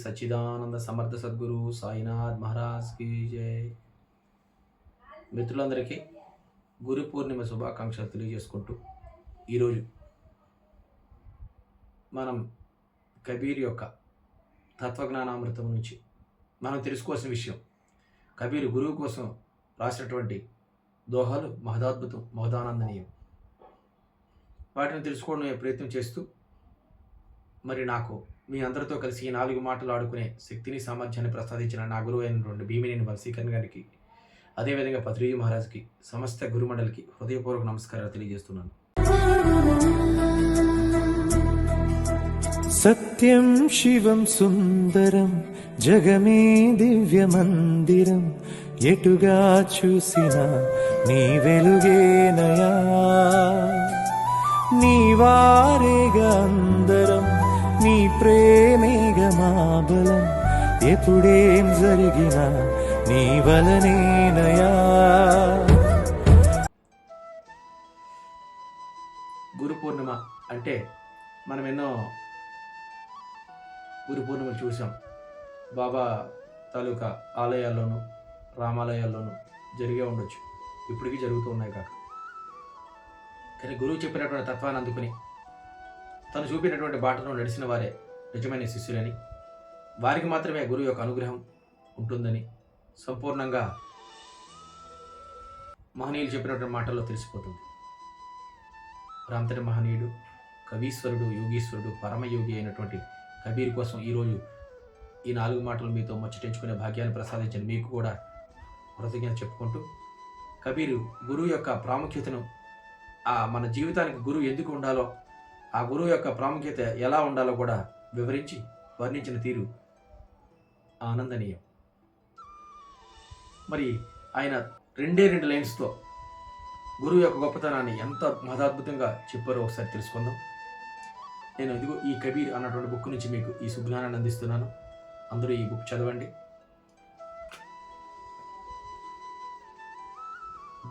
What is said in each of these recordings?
సచ్చిదానంద సమర్థ సద్గురు సాయినాథ్ మహారాజ్ కి జై. మిత్రులందరికీ గురు పూర్ణిమ శుభాకాంక్షలు తెలియజేసుకుంటూ ఈరోజు మనం కబీర్ యొక్క తత్వజ్ఞానామృతం నుంచి మనం తెలుసుకోవాల్సిన విషయం, కబీర్ గురువు కోసం రాసినటువంటి దోహాలు మహదాద్భుతం, మహదానందనీయం. వాటిని తెలుసుకోవడం ప్రయత్నం చేస్తూ మరి నాకు మీ అందరితో కలిసి ఈ 4 మాటలు ఆడుకునే శక్తిని, సామర్థ్యాన్ని ప్రసాదించిన నా గురువు అయినటువంటి భీమినేని వంశీకరణ్ గారికి, అదేవిధంగా పత్రిజీ మహారాజ్కి, సమస్త గురుమండలికి హృదయపూర్వక నమస్కారాలు తెలియజేస్తున్నాను. సత్యం శివం సుందరం జగమే దివ్యమందిరం, ఎటుగా చూసినా నీ వెలుగేనయా, నీ వారేగా అందరం, నీ ప్రేమేగా మా బలం, ఎప్పుడేం జరిగినా నీ వలనేనయా. గురు పూర్ణిమ అంటే మనం ఎన్నో గురు పూర్ణిమలు చూసాం. బాబా తాలూకా ఆలయాల్లోనూ రామాలయాల్లోనూ జరిగే ఉండొచ్చు, ఇప్పటికీ జరుగుతూ ఉన్నాయి కాక. కానీ గురువు చెప్పినటువంటి తత్వాన్ని అందుకుని తను చూపినటువంటి బాటలో నడిచిన వారే నిజమైన శిష్యులని, వారికి మాత్రమే గురువు యొక్క అనుగ్రహం ఉంటుందని సంపూర్ణంగా మహనీయులు చెప్పినటువంటి మాటల్లో తెలిసిపోతుంది. రాంతటి మహనీయుడు, కవీశ్వరుడు, యోగీశ్వరుడు, పరమయోగి అయినటువంటి కబీర్ కోసం ఈరోజు ఈ 4 మాటలు మీతో ముచ్చటించుకునే భాగ్యాన్ని ప్రసాదించిన మీకు కూడా కృతజ్ఞత చెప్పుకుంటూ, కబీరు గురువు యొక్క ప్రాముఖ్యతను, మన జీవితానికి గురువు ఎందుకు ఉండాలో, ఆ గురువు యొక్క ప్రాముఖ్యత ఎలా ఉండాలో కూడా వివరించి వర్ణించిన తీరు ఆనందనీయం. మరి ఆయన 2 లైన్స్తో గురువు యొక్క గొప్పతనాన్ని ఎంత మహదాద్భుతంగా చెప్పారో ఒకసారి తెలుసుకుందాం. నేను ఇదిగో ఈ కబీర్ అన్నటువంటి బుక్ నుంచి మీకు ఈ సుజ్ఞానాన్ని అందిస్తున్నాను. అందరూ ఈ బుక్ చదవండి.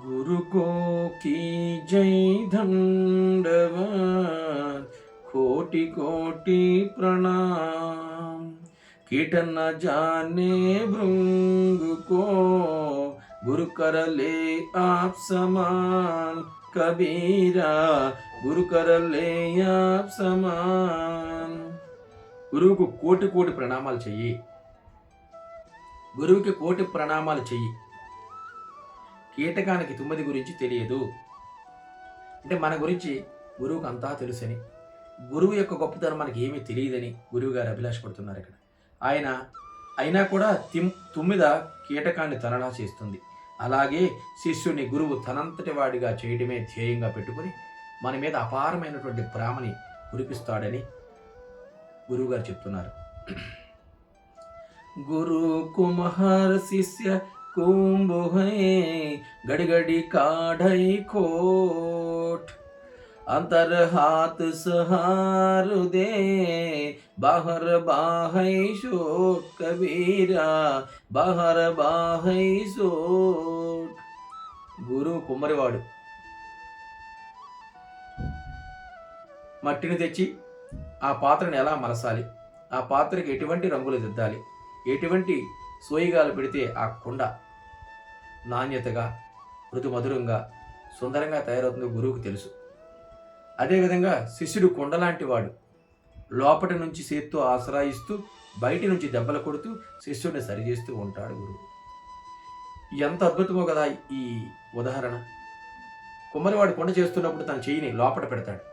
गुरु को की जय दंडवत, कोटि कोटि प्रणाम, कीट न जाने भृंग को, गुरु कर ले आप समान, कबीरा गुरु कर ले आप समान. గురువుకు కోటి కోటి ప్రణామాలు చెయ్యి, గురువుకి కోటి ప్రణామాలు చెయ్యి. కీటకానికి తుమ్మిది గురించి తెలియదు అంటే మన గురించి గురువుకు అంతా తెలుసని, గురువు యొక్క గొప్పతనం మనకి ఏమీ తెలియదని గురువు గారు అభిలాషపడుతున్నారు ఇక్కడ. ఆయన అయినా కూడా తుమ్మిద కీటకాన్ని తనలా చేస్తుంది. అలాగే శిష్యుని గురువు తనంతటి వాడిగా చేయడమే ధ్యేయంగా పెట్టుకుని మన మీద అపారమైనటువంటి ప్రేమని కురిపిస్తాడని గురువు గారు చెప్తున్నారు. గురు కుమహర్ శిష్య कुंभ है, गड़ी गड़ी काढ़ई खोट, अंतर हाथ सहार दे, बाहर बाहई शोट, कबीरा बाहर बाहई शोट. గురువు కుమ్మరివాడు. మట్టిని తెచ్చి ఆ పాత్రను ఎలా మలసాలి, ఆ పాత్రకి ఎటువంటి రంగులు దిద్దాలి, ఎటువంటి సోయిగాలు పెడితే ఆ కుండ నాణ్యతగా, మృదు మధురంగా, సుందరంగా తయారవుతుందో గురువుకు తెలుసు. అదేవిధంగా శిష్యుడు కుండలాంటి వాడు. లోపటి నుంచి చేత్తో ఆశ్రయిస్తూ, బయటి నుంచి దెబ్బలు కొడుతూ శిష్యుడిని సరిచేస్తూ ఉంటాడు గురువు. ఎంత అద్భుతమో కదా ఈ ఉదాహరణ. కుమ్మరివాడు కొండ చేస్తున్నప్పుడు తన చెయ్యిని లోపట పెడతాడు,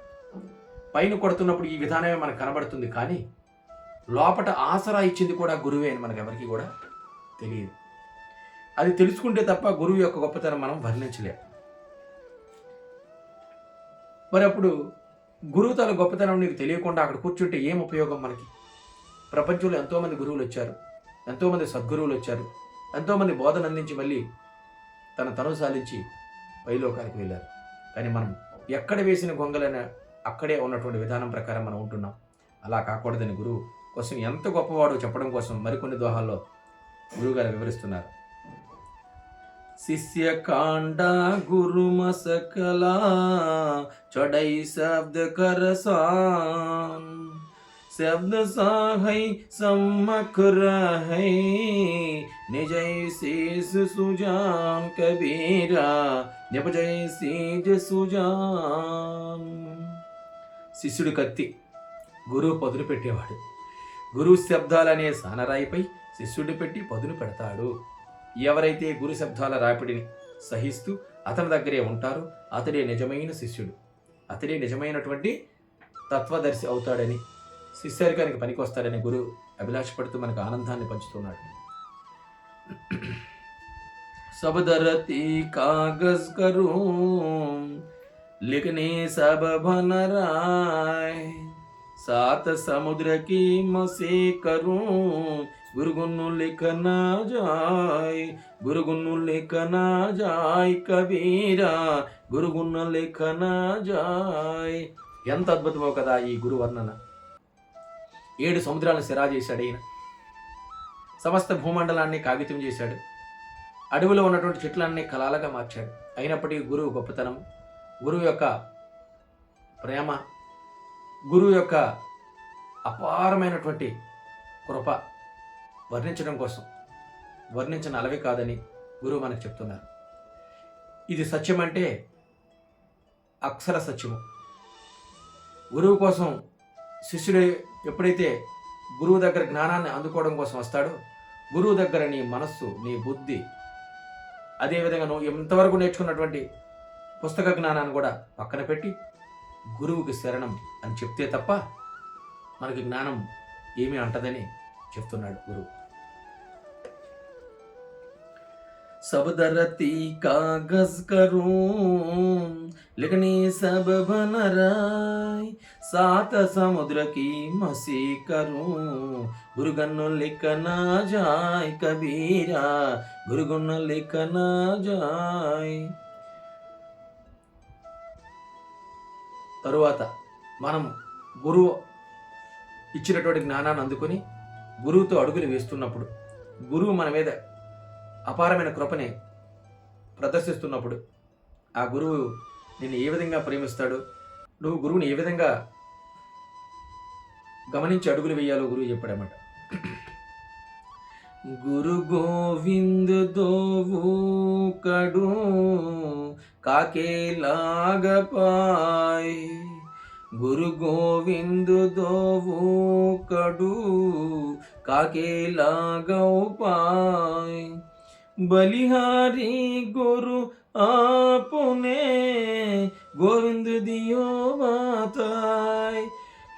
పైన కొడుతున్నప్పుడు ఈ విధానమే మనకు కనబడుతుంది. కానీ లోపట ఆసరా ఇచ్చింది కూడా గురువే అని మనకు ఎవరికి కూడా తెలియదు. అది తెలుసుకుంటే తప్ప గురువు యొక్క గొప్పతనం మనం వర్ణించలేం. మరి అప్పుడు గురువు తన గొప్పతనం నీకు తెలియకుండా అక్కడ కూర్చుంటే ఏం ఉపయోగం మనకి? ప్రపంచంలో ఎంతోమంది గురువులు వచ్చారు, ఎంతోమంది సద్గురువులు వచ్చారు, ఎంతోమంది బోధన అందించి మళ్ళీ తను సాధించి పైలోకానికి వెళ్ళారు. కానీ మనం ఎక్కడ వేసిన గొంగలైన అక్కడే ఉన్నటువంటి విధానం ప్రకారం మనం ఉంటున్నాం. అలా కాకూడదని గురువు కోసం ఎంత గొప్పవాడో చెప్పడం కోసం మరికొన్ని దోహాల్లో గురువుగారు వివరిస్తున్నారు. शिष्य कांडा गुरु मसकला चढ़ई शब्द करसान शब्द साहै सम्मख रहै निजै शीस सुजान कबीरा निपजै सीज सुजान. శిష్యుడి కత్తి, గురువు పదును పెట్టేవాడు. గురువు శబ్దాలనే సానరాయిపై శిష్యుడిని పెట్టి పదును పెడతాడు. ఎవరైతే గురు శబ్దాల రాపిడిని సహిస్తూ అతని దగ్గరే ఉంటారో అతడే నిజమైన శిష్యుడు, అతడే నిజమైనటువంటి తత్వదర్శి అవుతాడని, శిష్యరికానికి పనికొస్తాడని గురువు అభిలాషపడుతూ మనకు ఆనందాన్ని పంచుతున్నాడు. सब धरती कागज करूं लिखने सब बन राय सात समुद्र की मसे करूं गुरुगुनु लिखना जाए गुरुगुनु लिखना जाए कबीरा गुरुगुनु लिखना जाए. ఎంత అద్భుతమో కదా ఈ గురు వర్ణన. 7 సముద్రాలను సిరా చేశాడు ఈయన. సమస్త భూమండలాన్ని కాగితం చేశాడు. అడవిలో ఉన్నటువంటి చెట్లన్నీ కళాలుగా మార్చాడు. అయినప్పటికీ గురువు గొప్పతనం, గురువు యొక్క ప్రేమ, గురువు యొక్క అపారమైనటువంటి కృప వర్ణించడం కోసం వర్ణించిన అలవి కాదని గురువు మనకు చెప్తున్నారు. ఇది సత్యం అంటే అక్షర సత్యము. గురువు కోసం శిష్యుడు ఎప్పుడైతే గురువు దగ్గర జ్ఞానాన్ని అందుకోవడం కోసం వస్తాడో, గురువు దగ్గర నీ మనస్సు, నీ బుద్ధి, అదేవిధంగా నువ్వు ఎంతవరకు నేర్చుకున్నటువంటి పుస్తక జ్ఞానాన్ని కూడా పక్కన పెట్టి గురువుకి శరణం అని చెప్తే తప్ప మనకి జ్ఞానం ఏమీ అంటదని చెప్తున్నాడు గురువు. सब धरती कागज करूं लिखने सब बन राय सात समुद्र की मसी करूं गुरुगुन लिखना जाए कबीरा गुरुगुन लिखना जाए. తరువాత మనం గురువు ఇచ్చినటువంటి జ్ఞానాన్ని అందుకొని గురువుతో అడుగులు వేస్తున్నప్పుడు, గురువు మన మీద అపారమైన కృపని ప్రదర్శిస్తున్నప్పుడు, ఆ గురువు నిన్ను ఏ విధంగా ప్రేమిస్తాడో, నువ్వు గురువుని ఏ విధంగా గమనించి అడుగులు వేయాలో గురువు చెప్పాడన్నమాట. గురు గోవింద్ దోవు కడు కాకే లాగపాయ్ గురు గోవింద్ దోవు కడు కాకే లాగపాయ్ बलिहारी गुरु आपने गोविंद दियो बाताय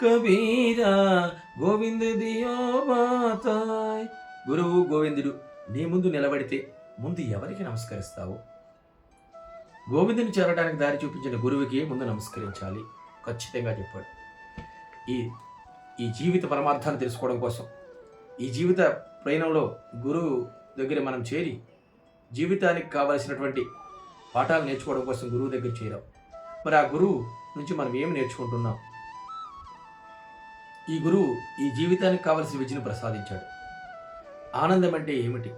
कबीरा गोविंद दियो बाताय. గురువు గోవిందుడు నీ ముందు నిలబడితే ముందు ఎవరికి నమస్కరిస్తావు? గోవిందుని చేరడానికి దారి చూపించిన గురువుకి ముందు నమస్కరించాలి ఖచ్చితంగా చెప్పాడు. ఈ జీవిత పరమార్థాన్ని తెలుసుకోవడం కోసం, ఈ జీవిత ప్రయాణంలో గురువు దగ్గర మనం చేరి జీవితానికి కావలసినటువంటి పాఠాలు నేర్చుకోవడం కోసం గురువు దగ్గర చేరాం. మరి ఆ గురువు నుంచి మనం ఏమి నేర్చుకుంటున్నాం? ఈ గురువు ఈ జీవితానికి కావలసిన విద్యను ప్రసాదించాడు. ఆనందం అంటే ఏమిటి?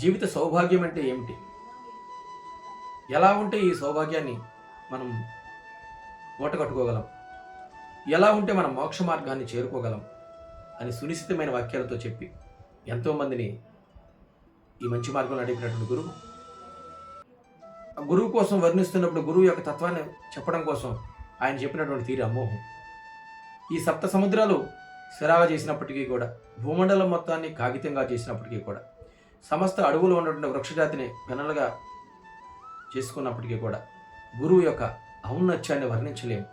జీవిత సౌభాగ్యం అంటే ఏమిటి? ఎలా ఉంటే ఈ సౌభాగ్యాన్ని మనం మూటగట్టుకోగలం? ఎలా ఉంటే మనం మోక్ష మార్గాన్ని చేరుకోగలం అని సునిశ్చితమైన వాక్యాలతో చెప్పి ఎంతోమందిని ఈ మంచి మార్గంలో నడిపినటువంటి గురువు, ఆ గురువు కోసం వర్ణిస్తున్నప్పుడు గురువు యొక్క తత్వాన్ని చెప్పడం కోసం ఆయన చెప్పినటువంటి తీరు అమోహం. ఈ సప్త సముద్రాలు సిరాగా చేసినప్పటికీ కూడా, భూమండలం మొత్తాన్ని కాగితంగా చేసినప్పటికీ కూడా, సమస్త అడవులో ఉన్నటువంటి వృక్షజాతిని పెనలుగా చేసుకున్నప్పటికీ కూడా గురువు యొక్క ఔన్నత్యాన్ని వర్ణించలేము.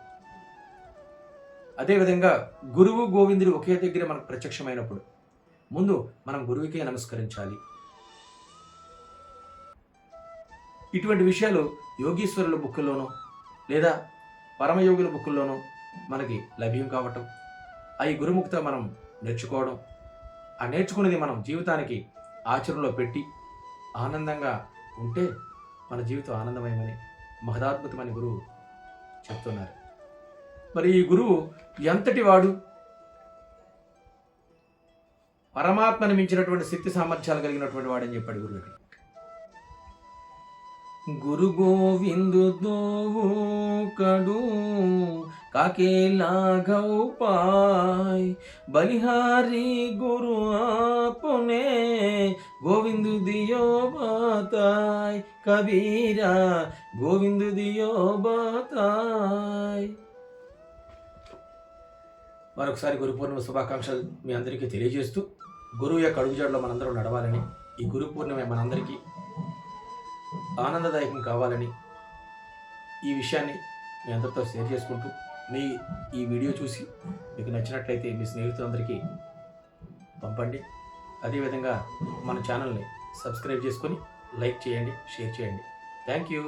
అదేవిధంగా గురువు గోవిందుడు ఒకే దగ్గర మనకు ప్రత్యక్షమైనప్పుడు ముందు మనం గురువుకే నమస్కరించాలి. ఇటువంటి విషయాలు యోగీశ్వరుల బుక్కుల్లోనూ లేదా పరమయోగుల బుక్కుల్లోనూ మనకి లభ్యం కావటం, ఈ గురుముఖత మనం నేర్చుకోవడం, ఆ నేర్చుకునేది మనం జీవితానికి ఆచరణలో పెట్టి ఆనందంగా ఉంటే మన జీవితం ఆనందమయమని, మహదాద్భుతమని గురువు చెప్తున్నారు. మరి ఈ గురువు ఎంతటి వాడు? పరమాత్మని మించినటువంటి శక్తి సామర్థ్యాలు కలిగినటువంటి వాడని చెప్పాడు గురువు. గురు గోవిందు దోవు కడు लाघव पाय बलिहारी गुरु आपने गोविंद दियो बताय कबीरा गोविंद दियो बताय. మరొకసారి గురు పూర్ణిమ శుభాకాంక్షలు మీ అందరికీ తెలియజేస్తూ గురువు యొక్క అడుగుజాడలో మనందరం నడవాలని, ఈ గురు పూర్ణిమ మనందరికీ ఆనందదాయకం కావాలని ఈ విషయాన్ని మీ అందరితో షేర్ చేసుకుంటూ, మీ ఈ వీడియో చూసి మీకు నచ్చినట్లయితే మీ స్నేహితులందరికీ పంపండి. అదేవిధంగా మన ఛానల్ని సబ్స్క్రైబ్ చేసుకొని లైక్ చేయండి, షేర్ చేయండి. Thank you.